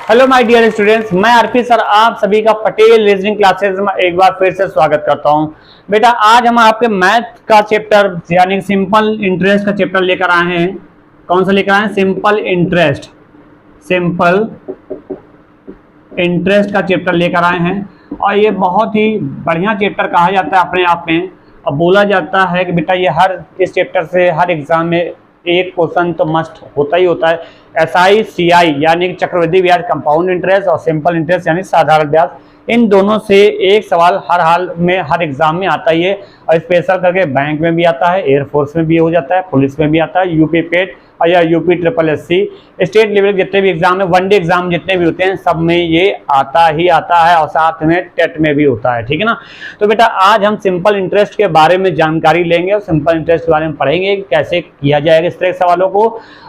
Hello my dear students, मैं RP sir आप सभी का पटेल रीजनिंग क्लासेस में एक बार फिर से स्वागत करता हूं। बेटा आज हम आपके मैथ का चैप्टर यानी सिंपल इंटरेस्ट का चैप्टर लेकर आए हैं। कौन सा लेकर आए हैं? सिंपल इंटरेस्ट का चैप्टर लेकर आए हैं। और ये बहुत ही बढ़िया चैप्टर कहा जाता है अपने आप में। और बोला जाता है कि बेटा ये इस चैप्टर से हर एग्जाम में एक क्वेश्चन तो मस्ट होता ही होता है। SI CI यानी चक्रवृद्धि ब्याज कंपाउंड इंटरेस्ट और सिंपल इंटरेस्ट यानी साधारण ब्याज, इन दोनों से एक सवाल हर हाल में हर एग्जाम में आता ही है। और स्पेशल करके बैंक में भी आता है, एयरफोर्स में भी हो जाता है, पुलिस में भी आता है, यूपी पेट और या यूपी SSSC स्टेट लेवल जितने भी एग्जाम है, वनडे एग्जाम जितने भी होते हैं सब में ये आता ही आता है और साथ में टेट में भी होता है। ठीक है ना। तो बेटा आज हम सिंपल इंटरेस्ट के बारे में जानकारी लेंगे और सिंपल इंटरेस्ट के बारे में पढ़ेंगे कैसे किया जाएगा इस तरह के सवालों को।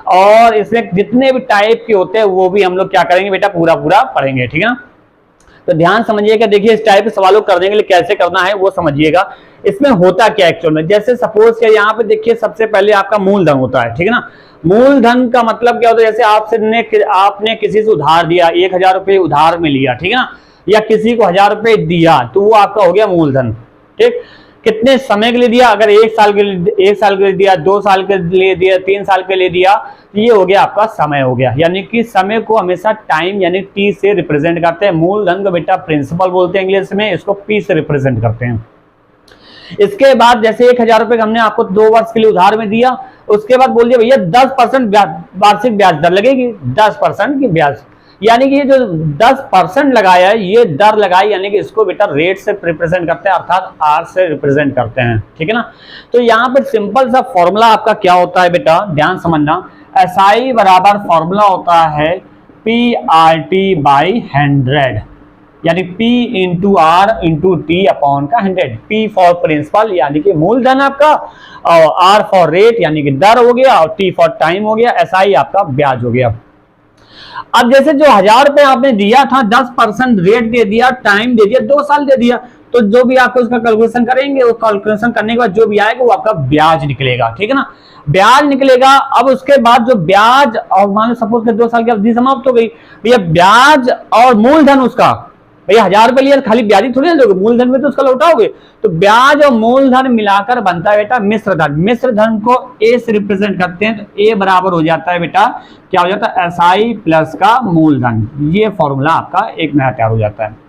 और इसमें जितने भी टाइप के होते हैं वो भी हम लोग क्या करेंगे बेटा पूरा पढ़ेंगे। ठीक है ना। तो ध्यान समझिएगा, देखिए इस टाइप के सवालों को करने के लिए कैसे करना है वो समझिएगा। इसमें होता क्या एक्चुअल में, जैसे सपोज क्या यहाँ पे देखिए सबसे पहले आपका मूलधन होता है। ठीक है ना। मूलधन का मतलब क्या होता है, जैसे आपने किसी से उधार दिया, 1000 रुपये उधार में लिया, ठीक है ना, या किसी को 1000 रुपये दिया तो वो आपका हो गया मूलधन। ठीक, कितने समय के लिए दिया? अगर 1 साल के लिए दिया, 2 साल के लिए दिया, 3 साल के लिए दिया, ये हो गया आपका समय हो गया। यानी कि समय को हमेशा टाइम यानी T से रिप्रेजेंट करते हैं। मूलधन को बेटा प्रिंसिपल बोलते हैं इंग्लिश में, इसको P से रिप्रेजेंट करते हैं। इसके बाद जैसे 1000 रुपये हमने आपको 2 वर्ष के लिए उधार में दिया, उसके बाद बोल दिया भैया 10% वार्षिक ब्याज दर लगेगी, 10% की ब्याज, यानी कि ये जो 10% लगाया है ये दर लगाई, यानी कि इसको बेटा रेट से रिप्रेजेंट करते हैं, अर्थात R से रिप्रेजेंट करते हैं। ठीक है ना। तो यहाँ पर सिंपल सा फॉर्मूला आपका क्या होता है बेटा, ध्यान समझना। SI बराबर फॉर्मूला होता है PRT बाई 100, यानी P into R into T upon का 100। P फॉर प्रिंसिपल यानी कि मूलधन आपका, और R फॉर रेट यानी कि दर हो गया, और T फॉर टाइम हो गया, SI आपका ब्याज हो गया। अब जैसे जो 1000 रुपये आपने दिया था, 10% रेट दे दिया, टाइम दे दिया, 2 साल दे दिया, तो जो भी आपको उसका कैलकुलेशन करेंगे, वो कैलकुलेशन करने के बाद जो भी आएगा वो आपका ब्याज निकलेगा। ठीक है ना। ब्याज निकलेगा। अब उसके बाद जो ब्याज, और मान लो सपोज के 2 साल की अवधि समाप्त हो गई, भैया ब्याज और मूलधन उसका, भैया 1000 रुपये लिया खाली ब्याज ही थोड़ी ना दोगे, मूलधन में तो उसका लौटाओगे। तो ब्याज और मूलधन मिलाकर बनता है बेटा मिश्र धन। मिश्र धन को A से रिप्रेजेंट करते हैं, तो A बराबर हो जाता है बेटा, क्या हो जाता है, SI प्लस का मूलधन। ये फॉर्मूला आपका एक नया तैयार हो जाता है।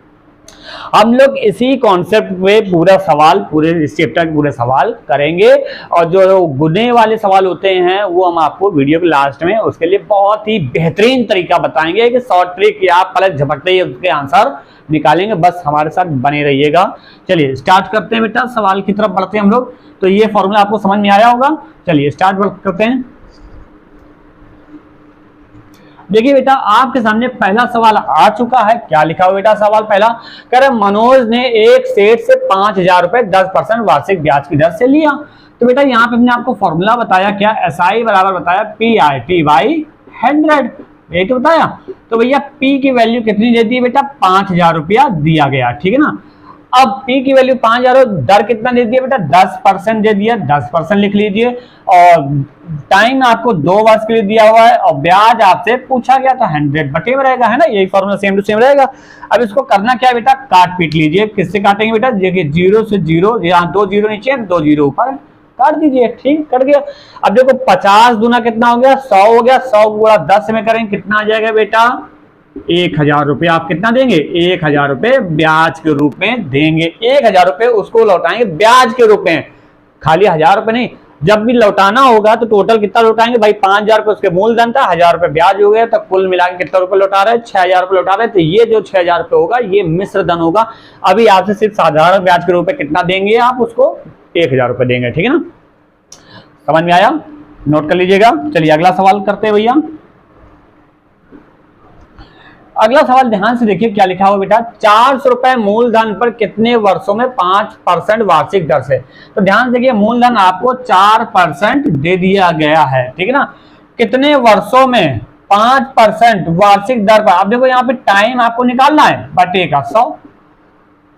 हम लोग इसी कॉन्सेप्ट में पूरा सवाल, पूरे इस चैप्टर के पूरे सवाल करेंगे। और जो गुने वाले सवाल होते हैं वो हम आपको वीडियो के लास्ट में उसके लिए बहुत ही बेहतरीन तरीका बताएंगे कि शॉर्ट ट्रिक या आप पलक झपकते ही उसके आंसर निकालेंगे। बस हमारे साथ बने रहिएगा। चलिए स्टार्ट करते हैं बेटा, सवाल की तरफ बढ़ते हैं हम लोग। तो ये फॉर्मूला आपको समझ में आया होगा। चलिए स्टार्ट करते हैं। देखिए बेटा आपके सामने पहला सवाल आ चुका है। क्या लिखा हुआ बेटा सवाल पहला? कह रहे मनोज ने एक सेठ से 5000 रुपए 10% वार्षिक ब्याज की दर से लिया। तो बेटा यहाँ पे हमने आपको फॉर्मूला बताया क्या, SI बराबर बताया PRT बाई 100, ये तो बताया। तो भैया P की वैल्यू कितनी दे दी बेटा, 5000 रुपया दिया गया। ठीक है ना। अब P की वैल्यू 5000, दर कितना दे दिया बेटा, 10% दे दिया, 10% लिख लीजिए। और टाइम आपको 2 वर्ष के लिए दिया हुआ है, और ब्याज आपसे पूछा गया था 100 बटे में रहेगा, है ना, यही फॉर्मूला सेम टू सेम रहेगा। अब इसको करना क्या है बेटा, काट पीट लीजिए। किससे काटेंगे बेटा, देखिए 0 से 0, यहाँ 2 0 नीचे 2 0 ऊपर, काट दीजिए। ठीक, कट गया। अब देखो 50 दूना कितना हो गया, 100 हो गया, 100 गुणा 10 में करेंगे कितना आ जाएगा बेटा, 1000 रुपये आप कितना देंगे, 1000 रुपये ब्याज के रूप में देंगे। 1000 रुपये उसको लौटाएंगे ब्याज के रूप में, खाली 1000 रुपये नहीं। जब भी लौटाना होगा तो टोटल कितना लौटाएंगे भाई, 5000 रुपये उसके मूलधन था, 1000 रुपये ब्याज हो गया, तो कुल मिला के कितना रुपये लौटा रहे हैं, 6000 रुपये लौटा रहे हैं। तो ये जो 6000 रुपये होगा ये मिश्र धन होगा। अभी आपसे सिर्फ साधारण ब्याज के रूप में कितना देंगे, आप उसको 1000 रुपये देंगे। ठीक है ना, समझ में आया, नोट कर लीजिएगा। चलिए अगला सवाल करते हैं भैया। अगला सवाल ध्यान से देखिए क्या लिखा हुआ बेटा, 400 रुपए मूलधन पर कितने वर्षों में 5% वार्षिक दर से। तो ध्यान से देखिए मूलधन आपको 4% दे दिया गया है। ठीक है ना। कितने वर्षों में 5% वार्षिक दर पर। अब देखो यहाँ पे टाइम आपको निकालना है, बटे का 100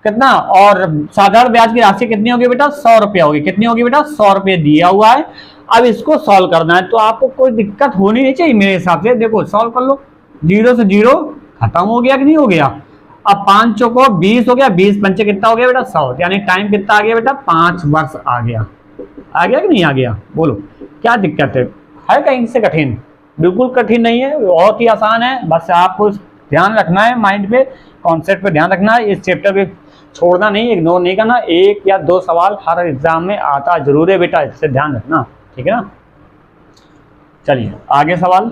कितना, और साधारण ब्याज की राशि कितनी होगी बेटा, 100 रुपया होगी। कितनी होगी बेटा, 100 रुपये दिया हुआ है। अब इसको सॉल्व करना है, तो आपको कोई दिक्कत होनी नहीं चाहिए मेरे हिसाब से। देखो सॉल्व कर लो, 0 से 0 खत्म हो गया कि नहीं हो गया। अब 5 चौको 20 हो गया, 20 पंचे कितना हो गया बेटा 100, यानी टाइम कितना आ गया बेटा 5 वर्ष आ गया कि नहीं आ गया, बोलो क्या दिक्कत है कहीं से कठिन? बिल्कुल कठिन नहीं है, बहुत ही आसान है, बस आपको ध्यान रखना है, माइंड पे कॉन्सेप्ट पे ध्यान रखना है, इस चैप्टर पे छोड़ना नहीं, इग्नोर नहीं करना। 1 या 2 सवाल हर एग्जाम में आता जरूर है बेटा, इससे ध्यान रखना, ठीक है ना। चलिए आगे सवाल,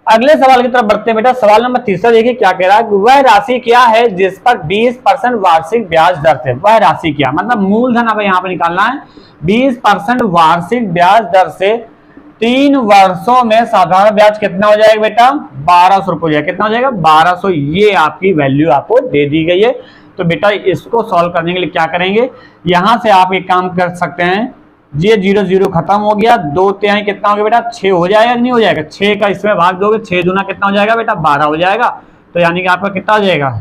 अगले सवाल की तरफ बढ़ते हैं बेटा। सवाल नंबर 3 देखिए क्या कह रहा है, वह राशि क्या है जिस पर 20% वार्षिक ब्याज दर से, वह राशि क्या, मतलब मूलधन अब यहाँ पे निकालना है। 20% वार्षिक ब्याज दर से 3 वर्षों में साधारण ब्याज कितना हो जाएगा बेटा 1200 रुपये हो जाएगा, कितना हो जाएगा 1200, ये आपकी वैल्यू आपको दे दी गई है। तो बेटा इसको सॉल्व करने के लिए क्या करेंगे, यहां से आप एक काम कर सकते हैं, ये 0 0 खत्म हो गया, 2 तिहाई कितना हो गया बेटा 6 हो जाएगा नहीं हो जाएगा, 6 का इसमें भाग दोगे 6 दूना कितना हो जाएगा बेटा 12 हो जाएगा। तो यानी कि आपका कितना हो जाएगा,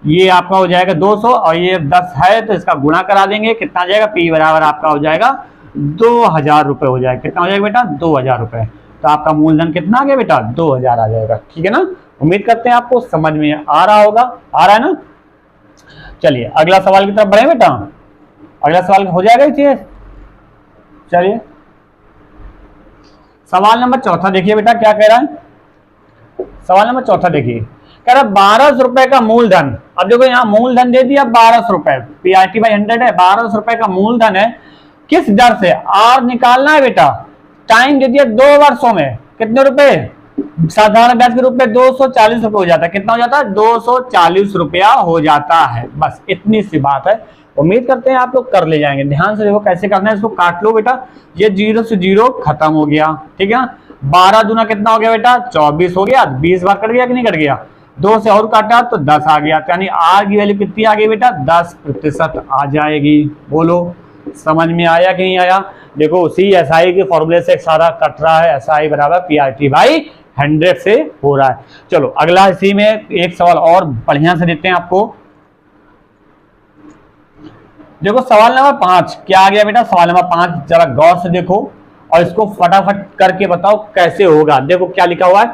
ये आपका हो जाएगा 200 और ये 10 है तो इसका गुणा करा देंगे, कितना आ जाएगा P बराबर आपका हो जाएगा 2000 रुपये हो जाएगा, कितना हो जाएगा बेटा 2000 रुपये। तो आपका मूलधन कितना आ गया बेटा 2000 आ जाएगा, ठीक है ना। उम्मीद करते हैं आपको समझ में आ रहा होगा, आ रहा है ना। चलिए अगला सवाल की तरफ बढ़े बेटा, अगला सवाल हो जाएगा इसे। चलिए सवाल नंबर 4 देखिए बेटा क्या कह रहा है, सवाल नंबर 4 देखिए, कह रहा 1200 रुपए का मूलधन। अब देखो यहाँ मूलधन दे दिया 1200 रुपए, PRT/100 है, 1200 रुपए का मूलधन है, किस दर से आर निकालना है बेटा, टाइम दे दिया 2 वर्षों में, कितने रुपए साधारण ब्याज के रूप में 240 रुपए हो जाता है, कितना हो जाता है 240 रुपया हो जाता है, बस इतनी सी बात है। उम्मीद करते हैं आप लोग कर ले जाएंगे, ध्यान से देखो कैसे करना है, इसको काट लो बेटा, ये 0 से 0 खत्म हो गया, ठीक है ना। 12 दूना कितना हो गया बेटा 24 हो गया, 20 बार कट गया कि नहीं कट गया, 2 से और काटा तो 10 आ गया, यानी आर की वैल्यू कितनी आ गई बेटा 10% आ जाएगी। बोलो समझ में आया कि नहीं आया। देखो उसी एसआई के फॉर्मूले से सारा कट रहा है, एसआई बराबर PRT/100 से हो रहा है। चलो अगला इसी में एक सवाल और बढ़िया से देते हैं आपको। देखो सवाल नंबर 5 क्या आ गया बेटा, सवाल नंबर 5 जरा गौर से देखो और इसको फटाफट करके बताओ कैसे होगा। देखो क्या लिखा हुआ है,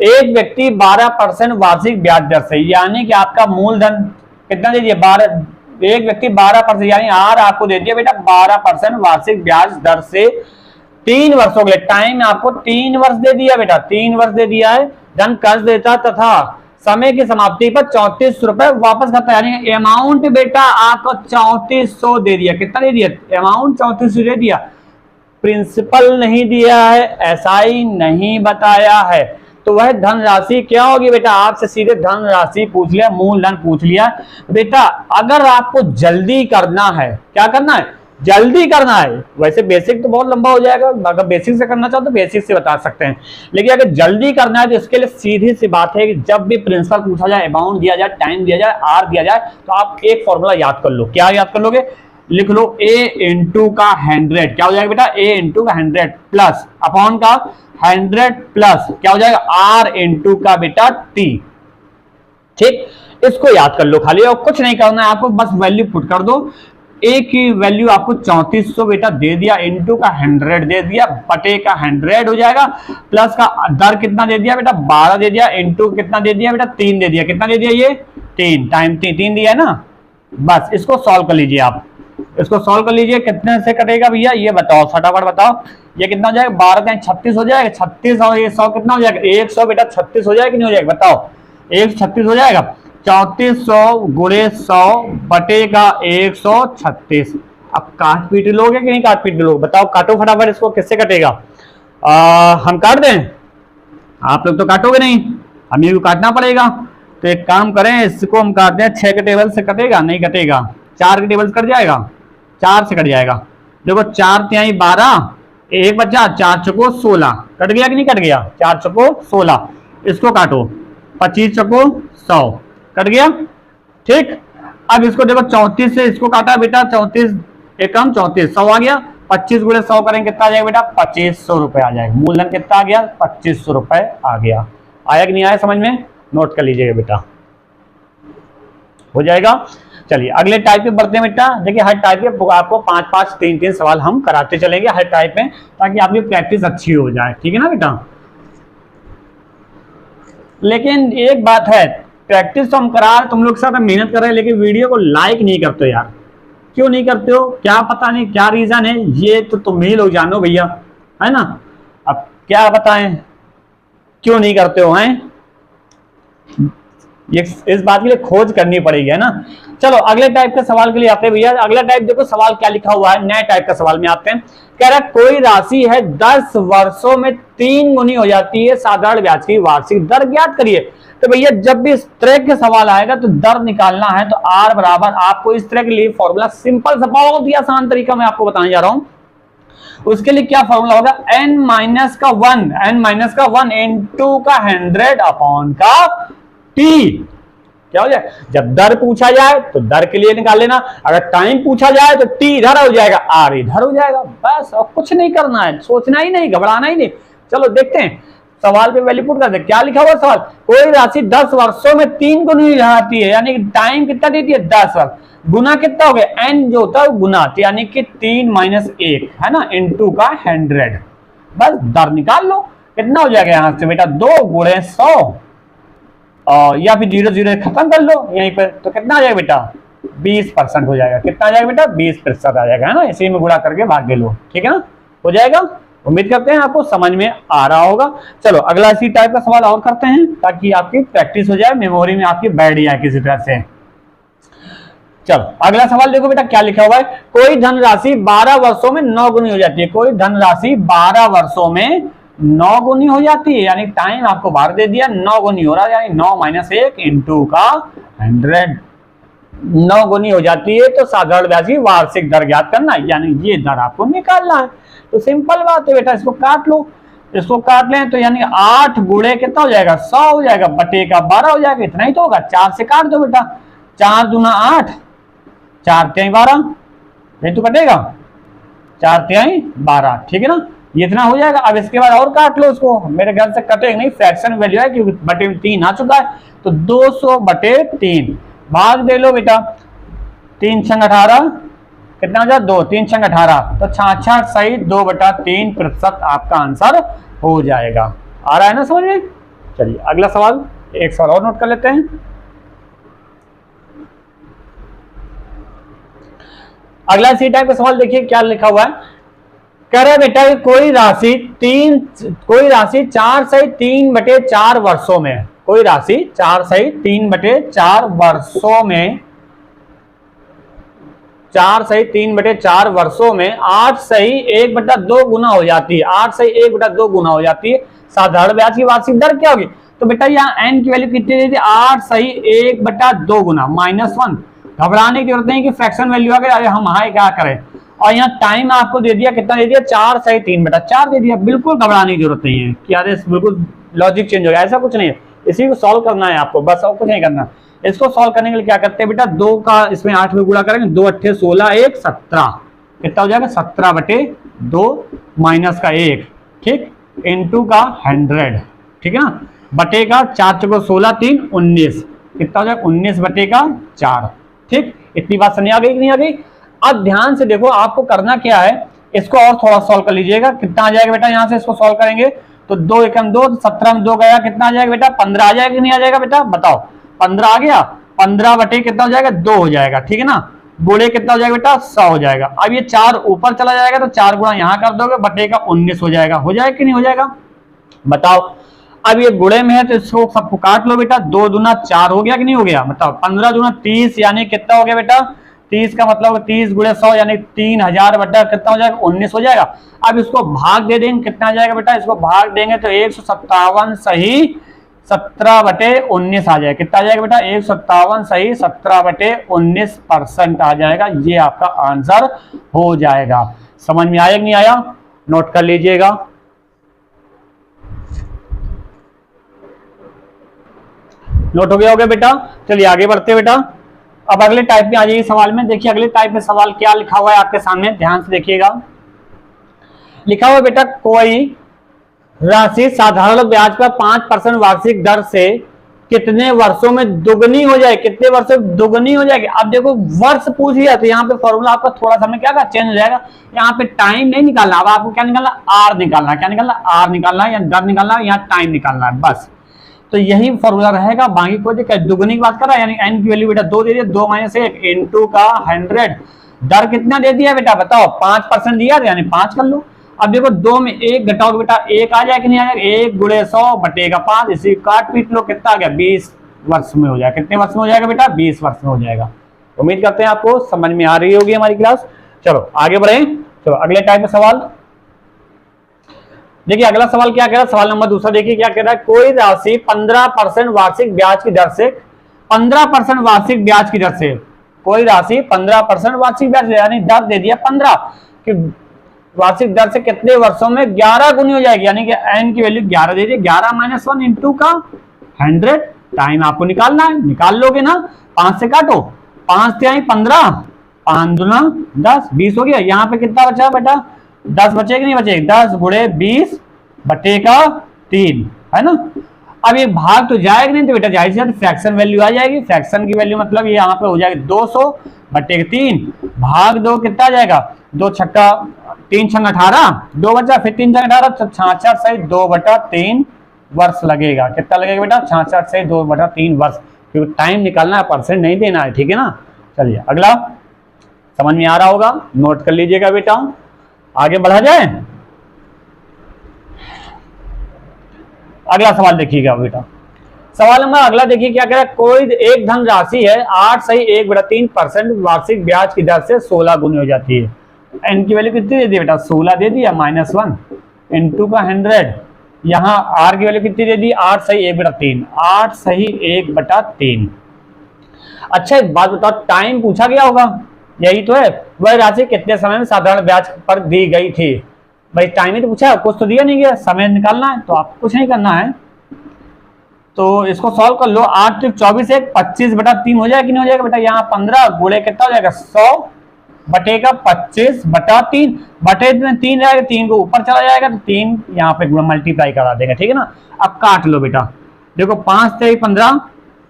एक व्यक्ति 12% वार्षिक ब्याज दर से, यानी कि आपका मूलधन कितना दे दिया 12, एक व्यक्ति 12% यानी आर आपको दे दिया बेटा 12% वार्षिक ब्याज दर से 3 वर्षों के लिए, टाइम आपको 3 वर्ष दे दिया बेटा, 3 वर्ष दे दिया है, धन कर्ज देता तथा समय की समाप्ति पर 34 रुपए वापस करता है, यानी अमाउंट बेटा आपको 3400 दे दिया, कितना दे दिया अमाउंट 3400 दे दिया, प्रिंसिपल नहीं दिया है, एसआई नहीं बताया है, तो वह धनराशि क्या होगी बेटा, आपसे सीधे धनराशि पूछ लिया, मूलधन पूछ लिया बेटा। अगर आपको जल्दी करना है, क्या करना है जल्दी करना है, वैसे बेसिक तो बहुत लंबा हो जाएगा, अगर बेसिक से करना चाहो तो बेसिक से बता सकते हैं, लेकिन अगर जल्दी करना है तो इसके लिए सीधी सी बात है कि जब भी प्रिंसिपल पूछा जाए, अमाउंट दिया जाए, टाइम दिया जाए, आर दिया जाए, तो आप एक फॉर्मूला याद कर लो। क्या याद कर लोगे, लिख लो A इंटू का 100, क्या हो जाएगा बेटा A इंटू का 100 प्लस अपॉन का 100 प्लस क्या हो जाएगा R इंटू का बेटा T, ठीक, इसको याद कर लो खाली, और कुछ नहीं करना है आपको, बस वैल्यू पुट कर दो। A की वैल्यू आपको 3400 बेटा दे दिया, इंटू का 100 दे दिया, बटे का 100 हो जाएगा, प्लस का दर कितना दे दिया बेटा 12 दे दिया, इंटू कितना दे दिया बेटा 3 दे दिया, कितना दे दिया ये 3 टाइम 3 दिया है ना। बस इसको सॉल्व कर लीजिए, आप इसको सॉल्व कर लीजिए, कितने से कटेगा भैया ये बताओ, फटाफट बताओ, ये कितना हो जाएगा 12 का 36 हो जाएगा, 36 और ये 100 कितना हो जाएगा 100 बेटा 36 हो जाएगा कि नहीं हो जाएगा बताओ, 136 हो जाएगा, 3400 गुणे 100 बटे का 136। अब काट पीट लोगे कि नहीं काट पीट लोगे बताओ, काटो फटाफट इसको, किससे कटेगा, हम काट दें, आप लोग तो काटोगे नहीं, हमें भी काटना पड़ेगा, तो एक काम करें इसको हम काटते हैं 6 के टेबल से, कटेगा नहीं कटेगा, 4 के टेबल से कट जाएगा, 4 से कट जाएगा, देखो 4 तिहाई 12, एक बचा 4 चौको 16, कट गया कि नहीं कट गया, 4 चौको 16, इसको काटो 25 चौको 100, कट गया, ठीक। अब इसको देखो 34 से इसको काटा बेटा, 34 एकम 34 100 आ गया, 25 गुणे 100 करेंगे कितना आ जाएगा बेटा 2500 रुपए आ जाएगा, मूलधन कितना आ गया 2500 रुपए आ गया, आया कि नहीं आया समझ में, नोट कर लीजिएगा बेटा, हो जाएगा। चलिए अगले टाइप पे बढ़ते हैं बेटा, देखिए हर टाइप के आपको 5-5 3-3 सवाल हम कराते चलेंगे हर टाइप में, ताकि आपकी प्रैक्टिस अच्छी हो जाए, ठीक है ना बेटा। लेकिन एक बात है, प्रैक्टिस तो हम करा रहे, तुम लोग के साथ हम मेहनत कर रहे हैं, लेकिन वीडियो को लाइक नहीं करते यार। क्यों नहीं करते हो, क्या पता नहीं क्या रीजन है, ये तो तुम ही लोग जानो भैया, है ना। अब क्या बताएं क्यों नहीं करते हो, हैं ये इस बात के लिए खोज करनी पड़ेगी, है ना। चलो अगले टाइप के सवाल के लिए आते हैं भैया। अगला टाइप देखो सवाल क्या लिखा हुआ है, नए टाइप का सवाल में आते हैं। कह रहा कोई राशि है 10 वर्षों में 3 गुनी हो जाती है साधारण ब्याज की वार्षिक दर ज्ञात करिए। तो भैया जब भी इस तरह के सवाल आएगा तो दर निकालना है तो आर बराबर, आपको इस तरह के लिए फॉर्मूला सिंपल सा बहुत ही आसान तरीका मैं आपको बताने जा रहा हूं। उसके लिए क्या फॉर्मूला होगा, n माइनस का 1 इंटू का 100 अपॉन का t। क्या हो जाए, जब दर पूछा जाए तो दर के लिए निकाल लेना, अगर टाइम पूछा जाए तो t इधर हो जाएगा, r इधर हो जाएगा, बस और कुछ नहीं करना है, सोचना ही नहीं, घबराना ही नहीं। चलो देखते हैं सवाल पे वैल्यू पुट करते हैं। क्या लिखा हुआ सवाल, कोई राशि 10 वर्षों में 3 गुनी हो जाती है, यानी कि टाइम कितना देती है 10 वर्ष, गुना कितना हो गया n जो होता है गुना, यानी कि 3 माइनस 1 है ना, इंटू का 100, बस दर निकाल लो। कितना हो जाएगा यहां से बेटा, 2 गुणे 100 या फिर 0 0 खत्म कर लो यहीं पर, तो कितना आ जाएगा बेटा 20% हो जाएगा। कितना आ जाएगा बेटा 20% आ जाएगा, है ना, इसी में गुणा करके भाग दे लो, ठीक है ना, हो जाएगा। उम्मीद करते हैं आपको समझ में आ रहा होगा। चलो अगला इसी टाइप का सवाल और करते हैं ताकि आपकी प्रैक्टिस हो जाए, मेमोरी में आपकी बैठ जाए किसी तरह से। चलो अगला सवाल देखो बेटा क्या लिखा हुआ है, कोई धनराशि 12 वर्षों में 9 गुनी हो जाती है। कोई धनराशि 12 वर्षों में 9 गुनी हो जाती है, यानी टाइम आपको बाहर दे दिया, 9 गुनी हो रहा है, यानी 9 माइनस 1 इंटू का 100, 9 गुनी हो जाती है तो साधारण ब्याज की वार्षिक दर ज्ञात करना है, यानी ये दर आपको निकालना है। तो सिंपल बात है बेटा, इसको काट लो, इसको काट लें तो यानी 8 गुणे कितना हो जाएगा 100 हो जाएगा, बटे का 12 हो जाएगा, इतना ही तो होगा। 4 से काट दो बेटा, 4 दूना 8, 4 तिहाई 12, ये तो कटेगा, 4 तिहाई 12, ठीक है ना, ये इतना हो जाएगा। अब इसके बाद और काट लो इसको, मेरे ख्याल से कटेगा नहीं, फ्रैक्शन वैल्यू है क्योंकि बटे 3 आ चुका है, तो 200 बटे 3 भाग दे लो बेटा, 3 छंग 18, कितना हो जाए 2, 3 छंग 18, तो 66 सही 2/3% आपका आंसर हो जाएगा। आ रहा है ना समझ में। चलिए अगला सवाल, एक सवाल और नोट कर लेते हैं। अगला इसी टाइप का सवाल देखिए क्या लिखा हुआ है, कह रहा है बेटा कोई राशि 4 सही 3/4 वर्षों में, कोई राशि 4 सही 3/4 वर्षों में, 4 सही 3/4 वर्षों में 8 सही 1/2 गुना हो जाती है, 8 सही 1/2 गुना हो जाती है, साधारण ब्याज की वार्षिक दर क्या होगी। तो बेटा यहाँ n की वैल्यू कितनी दी थी, 8 सही 1/2 गुना -1, घबराने की जरूरत नहीं कि फ्रैक्शन वैल्यू आ गई, अरे हम हाई क्या करें। और यहाँ टाइम आपको दे दिया, कितना दे दिया 4 सही 3/4 दे दिया, बिल्कुल घबराने की जरूरत नहीं है कि अरे बिल्कुल लॉजिक चेंज हो गया, ऐसा कुछ नहीं है। इसी को सॉल्व करना है आपको, बस और कुछ नहीं करना। इसको सॉल्व करने के लिए क्या करते हैं बेटा, 2 का इसमें 8 में गुणा करेंगे, 2 8 16 1 17, कितना हो जाएगा 17/2 माइनस का 1, ठीक, इंटू का 100, ठीक है ना, बटे का 4 चौको 16 3 19, कितना हो जाएगा 19/4, ठीक। इतनी बात समझ आ गई कि नहीं आ गई। अब ध्यान से देखो आपको करना क्या है, इसको और थोड़ा सॉल्व कर लीजिएगा। कितना आ जाएगा बेटा, यहां से इसको सॉल्व करेंगे तो 2 एकम 2, 17 में 2 गया, कितना आ जाएगा बेटा 15 आ जाएगा कि नहीं आ जाएगा बेटा, बताओ 15 आ गया, 15 बटे कितना हो जाएगा 2 हो जाएगा, ठीक है ना, गुणे कितना हो जाएगा बेटा 100 हो जाएगा। अब ये 4 ऊपर चला जाएगा तो 4 गुणा यहाँ कर दोगे, बटे का 19 हो जाएगा कि नहीं हो जाएगा, बताओ। अब ये गुणे में है तो इसको सबको काट लो बेटा, 2 दूना 4 हो गया कि नहीं हो गया, बताओ। 15 दूना 30 यानी कितना हो गया बेटा 30 का मतलब 30 गुणे 100 यानी 3000 बटा कितना हो जाएगा 19 हो जाएगा। अब इसको भाग दे देंगे, कितना आ जाएगा बेटा, इसको भाग देंगे तो 157 सही 17/19 आ जाएगा, कितना आ जाएगा बेटा 157 सही 17/19% आ जाएगा, ये आपका आंसर हो जाएगा। समझ में आया कि नहीं आया, नोट कर लीजिएगा। नोट हो गया बेटा। चलिए आगे बढ़ते बेटा, अब अगले टाइप में आ जाइए सवाल में। देखिए अगले टाइप में सवाल क्या लिखा हुआ है आपके सामने, ध्यान से देखिएगा। लिखा हुआ बेटा कोई राशि साधारण ब्याज पर 5% वार्षिक दर से कितने वर्षों में दुगनी हो जाए, कितने वर्षों में दुगनी हो जाएगी। अब देखो वर्ष पूछ लिया तो यहाँ पे फॉर्मूला आपका थोड़ा सा क्या चेंज हो जाएगा, यहाँ पे टाइम नहीं निकालना, अब आपको क्या निकालना आर निकालना, क्या निकालना आर निकालना है या दर निकालना है या टाइम निकालना है बस। तो यही फॉर्मूला रहेगा, बाकी कोई दिक्कत। दुगुनी की बात कर रहा है, यानी n की वैल्यू बेटा 2 दे दिया, 2 - 1 इंटू का 100। दर कितना दे दिया बेटा बताओ, 5% दिया, यानी 5 कर लो। अब देखो 2 में 1 घटाओगे बेटा 1 आ जाए कि नहीं आ जाएगा, 1 × 100 बटेगा 5, इसी काट पीट लो, कितना आ गया 20 वर्ष में हो जाएगा। कितने वर्ष में हो जाएगा बेटा, 20 वर्ष में हो जाएगा। उम्मीद करते हैं आपको समझ में आ रही होगी हमारी क्लास। चलो आगे बढ़े, चलो अगले टाइप का सवाल देखिए। अगला सवाल क्या कह रहा है, सवाल नंबर दूसरा देखिए क्या कह रहा है। कोई राशि 15% वार्षिक ब्याज की दर से, 15% वार्षिक ब्याज की दर से, कोई राशि 15% वार्षिक ब्याज यानी दर दे दिया 15 कि वार्षिक दर से कितने वर्षों में 11 गुनी हो जाएगी, यानी कि n की वैल्यू 11 दे दी, 11 - 1 इंटू का 100। टाइम आपको निकालना है, निकाल लोगे ना, 5 से काटो, 5 × 15, 5 दूना 10, 20 हो गया। यहाँ पे कितना बचा बेटा, 10 बचेगा नहीं बचेगा, 10 × 20 बटेगा 3, है ना। अब ये भाग तो जाएगा नहीं, तो बेटा जाहिर सी फ्रैक्शन वैल्यू आ जाएगी। फ्रैक्शन की वैल्यू मतलब ये यहाँ पे हो जाएगी 200 बटेगा 3 भाग 2, कितना आ जाएगा, 2 छक्का 3 छंग 18, 2 बचा, फिर 3 छंग 18, 66 सही 2/3 वर्ष लगेगा। कितना लगेगा बेटा, 66 सही 2/3 वर्ष, क्योंकि टाइम निकालना है, परसेंट नहीं देना है, ठीक है ना। चलिए अगला, समझ में आ रहा होगा, नोट कर लीजिएगा बेटा। आगे बढ़ा जाए, अगला सवाल देखिएगा बेटा। सवाल नंबर अगला देखिए क्या कह रहा है। कोई एक धन राशि है 8 सही 1/3% वार्षिक ब्याज की दर से 16 गुनी हो जाती है। n की वैल्यू कितनी दे दी बेटा, 16 दे दिया, -1 इंटू का 100। यहाँ r की वैल्यू कितनी दे दी, 8 सही 1/3, 8 सही 1/3। अच्छा एक बात बताओ, टाइम पूछा गया होगा, यही तो है। वह राशि कितने समय में साधारण ब्याज पर दी गई थी। भाई टाइम ही तो पूछा है, कुछ तो दिया नहीं गया, समय निकालना है, तो आपको कुछ नहीं करना है। तो इसको सॉल्व कर लो, 8 × 24 1 25/3 हो जाएगा कि नहीं हो जाएगा बेटा। यहाँ 15 गुणे कितना हो जाएगा, 100 बटेगा 25/3, बटे में 3 रहेगा, 3 को ऊपर चला जाएगा, तो 3 यहाँ पे मल्टीप्लाई करा देगा, ठीक है ना। अब काट लो बेटा, देखो 5 × 3 15,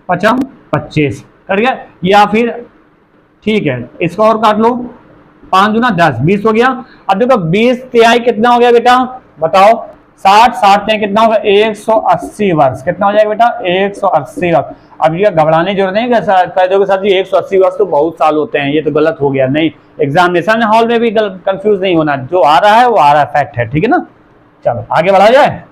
5 25 कट गया, या फिर ठीक है इसको और काट लो, 5 दूना 10, 20 हो गया। अब देखो 20 तिहाई कितना हो गया बेटा बताओ, 60, 60 तिहाई कितना होगा, 180 वर्ष। कितना हो जाएगा बेटा, 180 वर्ष। अब ये घबराने की जरूरत नहीं, कह दोगे सर जी 180 वर्ष तो बहुत साल होते हैं, ये तो गलत हो गया। नहीं, एग्जामिनेशन हॉल में भी कंफ्यूज नहीं होना, जो आ रहा है वो आ रहा है, फैक्ट है, ठीक है ना। चलो आगे बढ़ा जाए,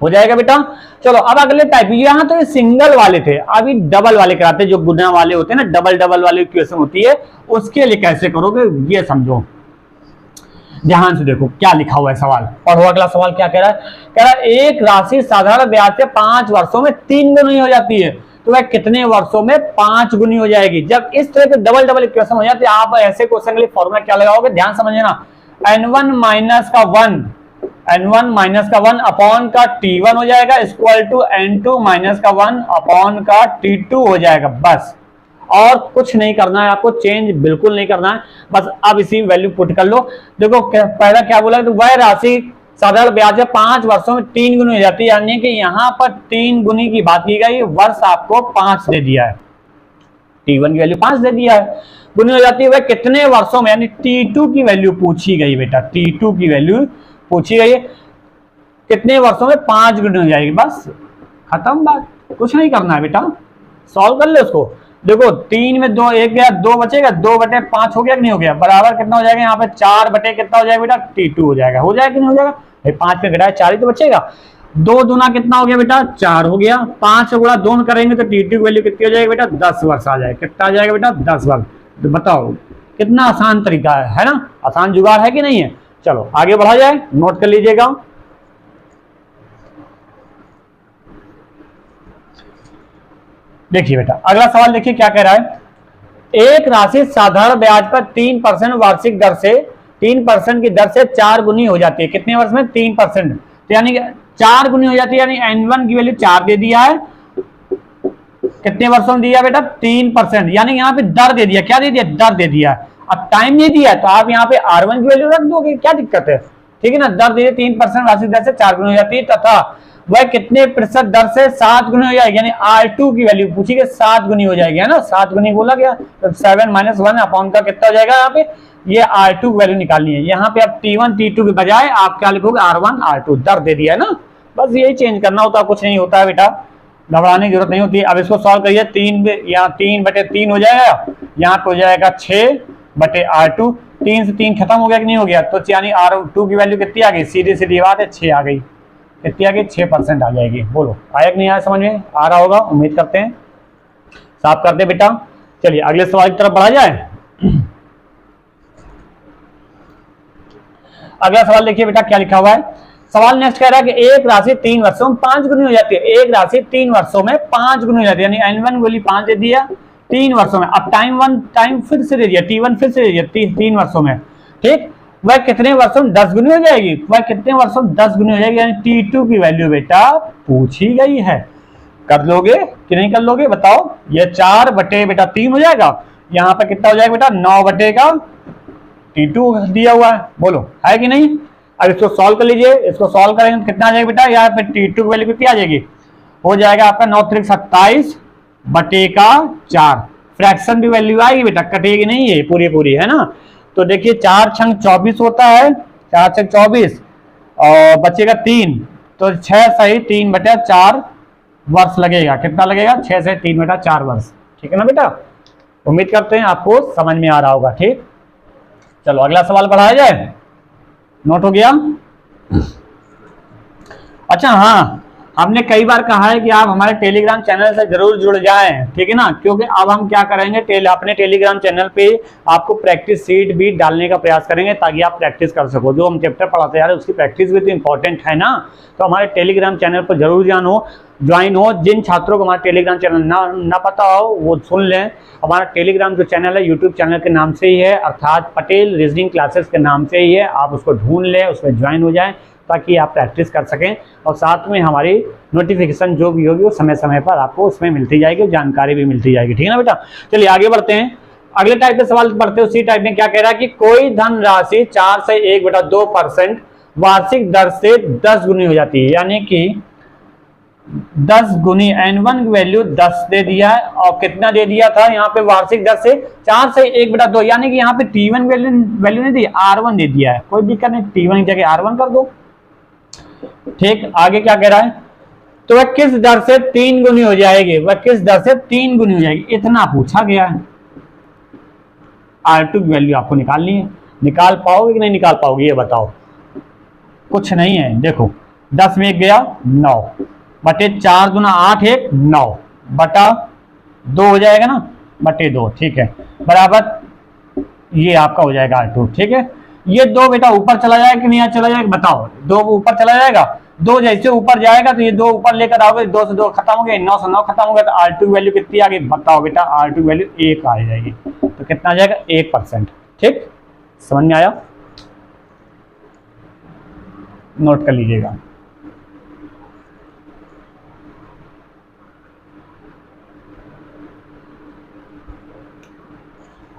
हो जाएगा बेटा। चलो अब अगले टाइप, यहाँ तो ये सिंगल वाले थे, अभी डबल वाले कराते हैं, जो गुना वाले होते हैं ना, डबल वाले इक्वेशन होती है, उसके लिए कैसे करोगे ये समझो, ध्यान से देखो क्या लिखा हुआ है सवाल। पढ़ो अगला सवाल क्या कह रहा है। कह रहा है एक राशि साधारण ब्याज से 5 वर्षों में 3 गुनी हो जाती है, तो वह कितने वर्षों में 5 गुनी हो जाएगी। जब इस तरह के डबल इक्वेशन हो जाते हैं, आप ऐसे क्वेश्चन के लिए फॉर्मूला क्या लगाओगे, ध्यान समझना, n1 माइनस का 1 अपॉन का t1 हो जाएगा, इक्वल टू n2 माइनस का 1 अपॉन का t2 हो जाएगा। बस और कुछ नहीं करना है आपको, चेंज बिल्कुल नहीं करना है, बस अब इसी वैल्यू पुट कर लो। देखो पहला क्या बोला, तो वह राशि साधारण ब्याज 5 वर्षों में 3 गुनी हो जाती है, यानी कि यहाँ पर 3 गुनी की बात की गई, वर्ष आपको 5 दे दिया है, t1 की वैल्यू 5 दे दिया है, गुनी हो जाती है वह कितने वर्षों में, यानी t2 की वैल्यू पूछी गई बेटा, t2 की वैल्यू पूछी गई, कितने वर्षों में 5 गुनी हो जाएगी। बस खत्म बात, कुछ नहीं करना है बेटा, सॉल्व कर ले उसको। देखो 3 में 2 1 गया, 2 बचेगा, 2/5 हो गया कि नहीं हो गया, बराबर कितना हो जाएगा, यहाँ पे 4 बटे कितना हो जाएगा बेटा, t2 हो जाएगा कि नहीं हो जाएगा। 5 पे घटाया 4 ही तो बचेगा, 2 दूना कितना हो गया बेटा, 4 हो गया, 5 से गुणा 2 करेंगे तो t2 की वैल्यू कितनी हो जाएगी बेटा, 10 वर्ष आ जाएगा। कितना आ जाएगा बेटा, 10 वर्ष। तो बताओ कितना आसान तरीका है ना, आसान जुगाड़ है कि नहीं है। चलो आगे बढ़ा जाए, नोट कर लीजिएगा। देखिए बेटा अगला सवाल देखिए क्या कह रहा है। एक राशि साधारण ब्याज पर 3% वार्षिक दर से 3% की दर से 4 गुनी हो जाती है, कितने वर्ष में, 3%, तो यानी 4 गुनी हो जाती है, यानी n1 की वैल्यू 4 दे दिया है, कितने वर्षों में दिया बेटा, 3%, यानी यहाँ पे दर दे दिया, क्या दे दिया, दर दे दिया। अब टाइम नहीं दिया तो आप यहाँ पे r1 की वैल्यू रख दोगे, क्या दिक्कत है, ठीक है ना। दर दे 3% वार्षिक दर से 4 गुनी हो जाती है, तथा वह कितने प्रतिशत दर से 7 गुनी हो जाएगी, यानी R2 की वैल्यू पूछी गई, 7 गुनी हो जाएगी, है ना, 7 गुनी बोला गया, तो 7 - 1 अपॉन का कितना हो जाएगा, यहाँ पे ये R2 की वैल्यू निकालनी है। यहाँ पे अब T1 T2 के बजाय आप क्या लिखोगे, R1 R2, दर दे दिया है ना, बस यही चेंज करना होता है, कुछ नहीं होता है बेटा, घबराने की जरूरत नहीं होती है। अब इसको सॉल्व करिए, 3/3 हो जाएगा, यहाँ पे हो जाएगा 6/R2, 3 से 3 खत्म हो गया कि नहीं हो गया, तो यानी R2 की वैल्यू कितनी आ गई, सीधी सीधी बात है 6 आ गई, कितनी आ गई 6% आ जाएगी। बोलो आया कि नहीं आया, समझ में आ रहा होगा, उम्मीद करते हैं। साफ कर दे बेटा। चलिए अगले सवाल की तरफ बढ़ा जाए। अगला सवाल देखिए बेटा क्या लिखा हुआ है। सवाल नेक्स्ट कह रहा है कि एक राशि 3 वर्षों में 5 गुनी हो जाती है। एक राशि 3 वर्षों में 5 गुनी हो जाती है, यानी n1 वैल्यू 5 दे दिया 3 वर्षों में। अब टाइम फिर से दे दिया, t1 फिर से दे दिया 3 वर्षों में, ठीक। वह कितने वर्षों में 10 गुनी हो जाएगी, वह कितने वर्षों में 10 गुनी हो जाएगी, यानी t2 की वैल्यू बेटा पूछी गई है। कर लोगे कि नहीं कर लोगे बताओ। ये 4/3 हो जाएगा, यहाँ पे कितना हो जाएगा बेटा 9/T2 दिया हुआ है, बोलो है कि नहीं। अब इसको सॉल्व कर लीजिए, इसको सॉल्व करेंगे तो कितना आ जाएगा बेटा, यहाँ पे T2 की वैल्यू कितनी आ जाएगी, हो जाएगा आपका 9×3 = 27/4। फ्रैक्शन की वैल्यू आएगी बेटा, कटेगी नहीं है पूरी है ना। तो देखिए 4 × 24 होता है, 4 × 24 और बचेगा 3, तो 6 सही 3/4 वर्ष लगेगा। कितना लगेगा, 6 से 3/4 वर्ष, ठीक है ना बेटा। उम्मीद करते हैं आपको समझ में आ रहा होगा, ठीक। चलो अगला सवाल बढ़ाया जाए, नोट हो गया। अच्छा हाँ, हमने कई बार कहा है कि आप हमारे टेलीग्राम चैनल से जरूर जुड़ जाएं, ठीक है ना, क्योंकि अब हम क्या करेंगे, अपने टेलीग्राम चैनल पे आपको प्रैक्टिस सीट भी डालने का प्रयास करेंगे, ताकि आप प्रैक्टिस कर सको। जो हम चैप्टर पढ़ाते जा रहे हैं उसकी प्रैक्टिस भी तो इंपॉर्टेंट है ना। तो हमारे टेलीग्राम चैनल पर जरूर ज्वाइन हो। जिन छात्रों को हमारा टेलीग्राम चैनल ना पता हो वो सुन लें। हमारा टेलीग्राम जो चैनल है यूट्यूब चैनल के नाम से ही है, अर्थात पटेल रीजनिंग क्लासेस के नाम से ही है। आप उसको ढूंढ लें, उसमें ज्वाइन हो जाएं, ताकि आप प्रैक्टिस कर सकें, और साथ में हमारी नोटिफिकेशन जो भी होगी वो समय समय पर आपको उसमें मिलती जाएगी, जानकारी भी मिलती जाएगी, ठीक है ना बेटा। चलिए आगे बढ़ते हैं, अगले टाइप के सवाल पढ़ते हैं। उसी टाइप में क्या कह रहा है कि कोई धन राशि 4 से 1/2% वार्षिक दर से 10 गुनी हो जाती है, यानी कि 10 गुनी n1 की वैल्यू 10 दे दिया है, और कितना दे दिया था यहाँ पे वार्षिक दर से 4 से 1/2, यानी कि यहाँ पे t1 वैल्यू नहीं दी, r1 दे दिया है। कोई दिक्कत नहीं, t1 की जगह r1 कर दो, ठीक। आगे क्या कह रहा है, तो वह किस दर से 3 गुनी हो जाएगी, वह किस दर से 3 गुनी हो जाएगी, इतना पूछा गया है। R2 की वैल्यू आपको निकालनी है, निकाल पाओगे कि नहीं निकाल पाओगे ये बताओ। कुछ नहीं है, देखो 10 में 1 गया 9, बटे 4 दूना 8, 1 9 बटा 2 हो जाएगा ना, बटे 2, ठीक है, बराबर ये आपका हो जाएगा R2, ठीक है। ये 2 बेटा ऊपर चला जाएगा कि नहीं चला जाएगा बताओ, 2 ऊपर चला जाएगा, 2 जैसे ऊपर जाएगा तो ये 2 ऊपर लेकर आओगे, 2 से 2 खत्म हो गए, 9 से 9 खत्म हो गया, तो R2 वैल्यू कितनी आ गई बताओ बेटा, R2 वैल्यू 1 आ जाएगी। तो कितना आ जाएगा 1%, ठीक। समझ में आया, नोट कर लीजिएगा।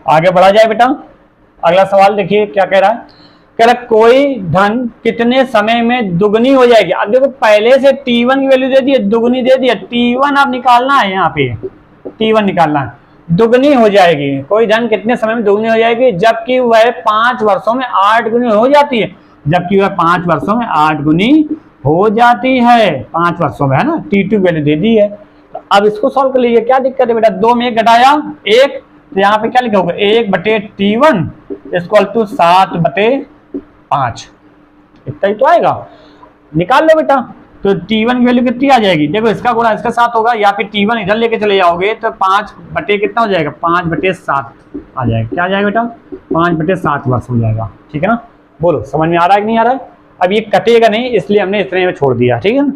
आगे बढ़ा जाए बेटा। अगला सवाल देखिए क्या कह रहा है, कह रहा कोई धन कितने समय में दुगनी हो जाएगी। अब देखो पहले से t1 की वैल्यू दे दी, दुगनी दे दिया, t1 आप निकालना है, यहाँ पे t1 निकालना है, दुगनी हो जाएगी। कोई धन कितने समय में दुगनी हो जाएगी, जबकि वह 5 वर्षों में 8 गुनी हो जाती है, जबकि वह 5 वर्षों में 8 गुनी हो जाती है, 5 वर्षों में, है ना। t2 वैल्यू दे दी है, तो अब इसको सॉल्व कर लीजिए। क्या दिक्कत है बेटा, 2 में 1 घटाया 1, तो यहाँ पे क्या लिखा होगा 1/t1 = 7/5, इतना ही तो आएगा, निकाल लो बेटा। तो t1 की वैल्यू कितनी आ जाएगी, देखो इसका गुणा इसके साथ होगा, या फिर t1 इधर लेके चले जाओगे तो 5 बटे कितना हो जाएगा, 5/7 आ जाएगा। क्या आ जाएगा बेटा, 5/7 वर्ष हो जाएगा, ठीक है ना। बोलो समझ में आ रहा है कि नहीं आ रहा है। अब ये कटेगा नहीं, इसलिए हमने इतने में छोड़ दिया, ठीक है ना।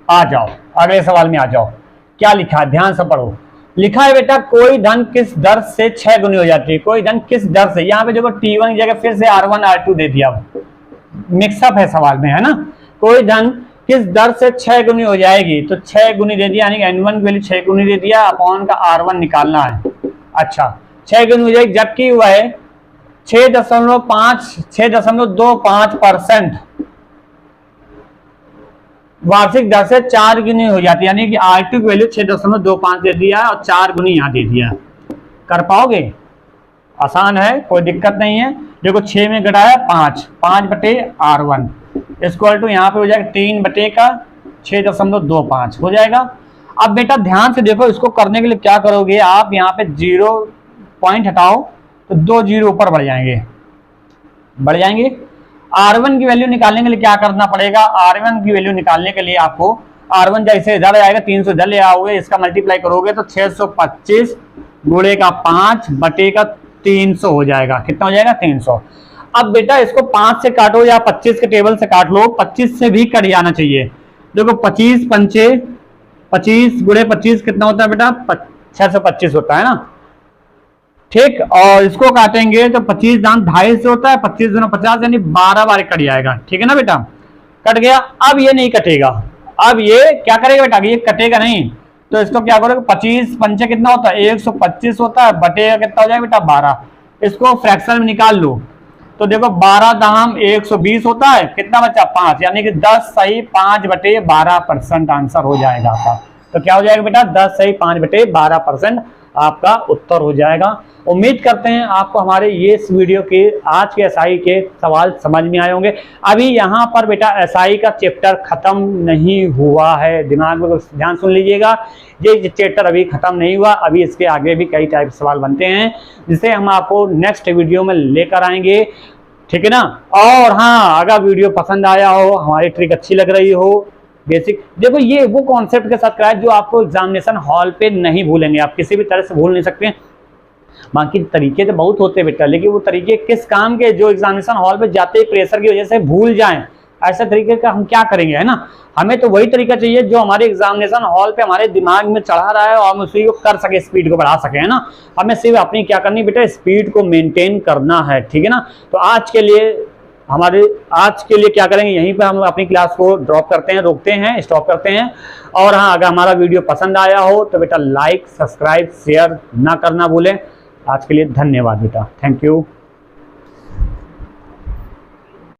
आ जाओ अगले सवाल में आ जाओ, क्या लिखा है ध्यान से पढ़ो। लिखा है बेटा कोई धन किस दर से 6 गुनी हो जाती है, कोई धन किस दर से, यहाँ पे देखो t1 की जगह फिर से r1 r2 दे दिया, मिक्सअप है सवाल में, है ना। कोई धन किस दर से 6 गुनी हो जाएगी, तो 6 गुनी दे दिया, यानी कि n1 की वैल्यू 6 गुनी दे दिया, अपॉन का r1 निकालना है। अच्छा 6 गुनी हो जाएगी, जबकि वह 6.25% वार्षिक दर से 4 गुनी हो जाती है, यानी कि R2 की वैल्यू 6.25 दे दिया है और 4 गुनी यहाँ दे दिया। कर पाओगे, आसान है, कोई दिक्कत नहीं है। देखो 6 में घटाया 5, 5/R1 इक्वल टू यहाँ पे हो जाएगा 3/6.25 हो जाएगा। अब बेटा ध्यान से देखो, इसको करने के लिए क्या करोगे आप, यहाँ पे 0 पॉइंट हटाओ तो 2 जीरो ऊपर बढ़ जाएंगे। R1 की वैल्यू निकालने के लिए क्या करना पड़ेगा, R1 की वैल्यू निकालने के लिए आपको R1 जैसे इधर आएगा 300 इधर ले आओगे, इसका मल्टीप्लाई करोगे तो 625 गुणे का 5 बटे का 300 हो जाएगा। कितना हो जाएगा 300। अब बेटा इसको 5 से काटो या 25 के टेबल से काट लो, 25 से भी कट जाना चाहिए। देखो 25 पंचे 25 गुणे 25 कितना होता है बेटा 625 होता है ना, ठीक। और इसको काटेंगे तो 25 दाम 2.5 से होता है, 25 दूना 50 यानी 12 बार कट जाएगा, ठीक है ना बेटा, कट गया। अब ये नहीं कटेगा, अब ये क्या करेगा बेटा, ये कटेगा नहीं, तो इसको क्या करोगे 25 पंचे कितना होता है 125 होता है, बटेगा कितना हो जाएगा बेटा 12। इसको फ्रैक्शन में निकाल लो तो देखो 12 दाम 120 होता है, कितना बचा 5, यानी कि 10 सही 5/12% आंसर हो जाएगा आपका। तो क्या हो जाएगा बेटा 10 सही 5/12% आपका उत्तर हो जाएगा। उम्मीद करते हैं आपको हमारे ये इस वीडियो के आज के एसआई के सवाल समझ में आए होंगे। अभी यहाँ पर बेटा एसआई का चैप्टर खत्म नहीं हुआ है, दिमाग में ध्यान सुन लीजिएगा, ये चैप्टर अभी खत्म नहीं हुआ, अभी इसके आगे भी कई टाइप सवाल बनते हैं जिसे हम आपको नेक्स्ट वीडियो में लेकर आएंगे, ठीक है ना। और हाँ, अगर वीडियो पसंद आया हो, हमारी ट्रिक अच्छी लग रही हो, बेसिक देखो ये वो कॉन्सेप्ट के साथ कराए जो आपको एग्जामिनेशन हॉल पे नहीं भूलेंगे, आप किसी भी तरह से भूल नहीं सकते। बाकी तरीके तो बहुत होते हैं बेटा, लेकिन वो तरीके किस काम के जो एग्जामिनेशन हॉल पे जाते ही प्रेशर की वजह से भूल जाएं, ऐसे तरीके का हम क्या करेंगे, है ना। हमें तो वही तरीका चाहिए जो हमारे एग्जामिनेशन हॉल पे हमारे दिमाग में चढ़ा रहा है और हम उसी को कर सके, स्पीड को बढ़ा सके, है ना। हमें सिर्फ अपनी क्या करनी बेटा, स्पीड को मेंटेन करना है, ठीक है ना। तो आज के लिए क्या करेंगे, यहीं पे हम अपनी क्लास को ड्रॉप करते हैं, रोकते हैं, स्टॉप करते हैं। और हाँ, अगर हमारा वीडियो पसंद आया हो तो बेटा लाइक सब्सक्राइब शेयर ना करना भूलें। आज के लिए धन्यवाद बेटा, थैंक यू।